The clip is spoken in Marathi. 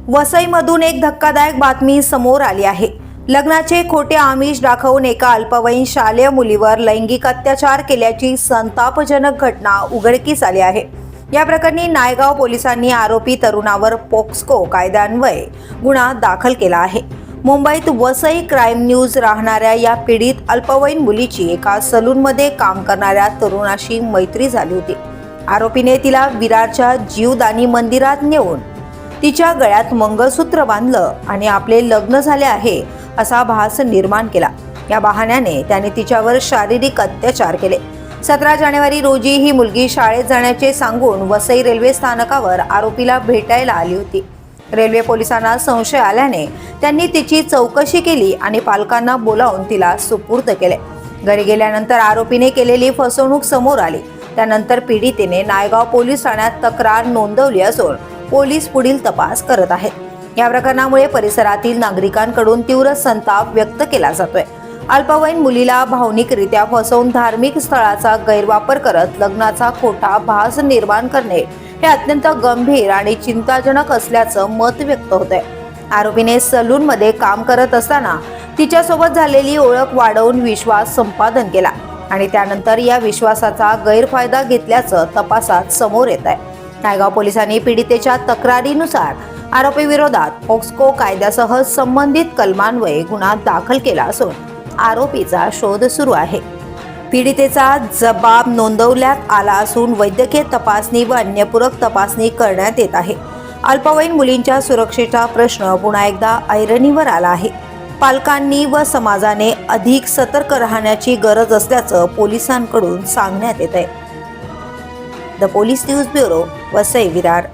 वसईमधून एक धक्कादायक बातमी समोर आली आहे। लग्नाचे खोटे आमिष दाखवून एका अल्पवयीन शालेय मुलीवर लैंगिक अत्याचार केल्याची संतापजनक घटना उघडकीस आली आहे। या प्रकरणी नायगाव पोलिसांनी आरोपी तरुणावर पोक्सो कायद्यान्वये गुन्हा दाखल केला आहे। मुंबईत वसई क्राईम न्यूज राहणाऱ्या या पीडित अल्पवयीन मुलीची एका सलूनमध्ये काम करणाऱ्या तरुणाशी मैत्री झाली होती। आरोपीने तिला विरारच्या जीवदानी मंदिरात नेऊन तिच्या गळ्यात मंगळसूत्र बांधलं आणि आपले लग्न झाले आहे असा भास निर्माण केला। या बहाण्याने त्याने तिच्यावर शारीरिक अत्याचार केले। 17 जानेवारी रोजी ही मुलगी शाळेत जाण्याचे सांगून वसई रेल्वे स्थानकावर आरोपीला भेटायला आली होती। रेल्वे पोलिसांना संशय आल्याने त्यांनी तिची चौकशी केली आणि पालकांना बोलावून तिला सुपूर्द केले। घरी गेल्यानंतर आरोपीने केलेली फसवणूक समोर आली। त्यानंतर पीडितेने नायगाव पोलीस ठाण्यात तक्रार नोंदवली असून पोलीस पुढील तपास करत आहेत। या प्रकरणामुळे परिसरातील नागरिकांकडून तीव्र संताप व्यक्त केला जातोय। अल्पवयीन मुलीला भावनिकरित्या फसवून धार्मिक स्थळाचा गैरवापर करत लग्नाचा खोटा भास निर्माण करणे हे अत्यंत गंभीर आणि चिंताजनक असल्याचं मत व्यक्त होतंय। आरोपीने सलूनमध्ये काम करत असताना तिच्यासोबत झालेली ओळख वाढवून विश्वास संपादन केला आणि त्यानंतर या विश्वासाचा गैरफायदा घेतल्याचं तपासात समोर येत आहे। नायगाव पोलिसांनी पीडितेच्या तक्रारीनुसार आरोपी विरोधात पोक्सो कायद्यासह संबंधित कलमान्वये गुन्हा दाखल केला असून आरोपीचा शोध सुरू आहे। पीडितेचा जबाब नोंदवण्यात आला असून वैद्यकीय तपासणी व अन्य पूरक तपासणी करण्यात येत आहे। अल्पवयीन मुलींच्या सुरक्षेचा प्रश्न पुन्हा एकदा ऐरणीवर आला आहे। पालकांनी व समाजाने अधिक सतर्क राहण्याची गरज असल्याचं पोलिसांकडून सांगण्यात येत आहे। The police news bureau, Vasai Virar.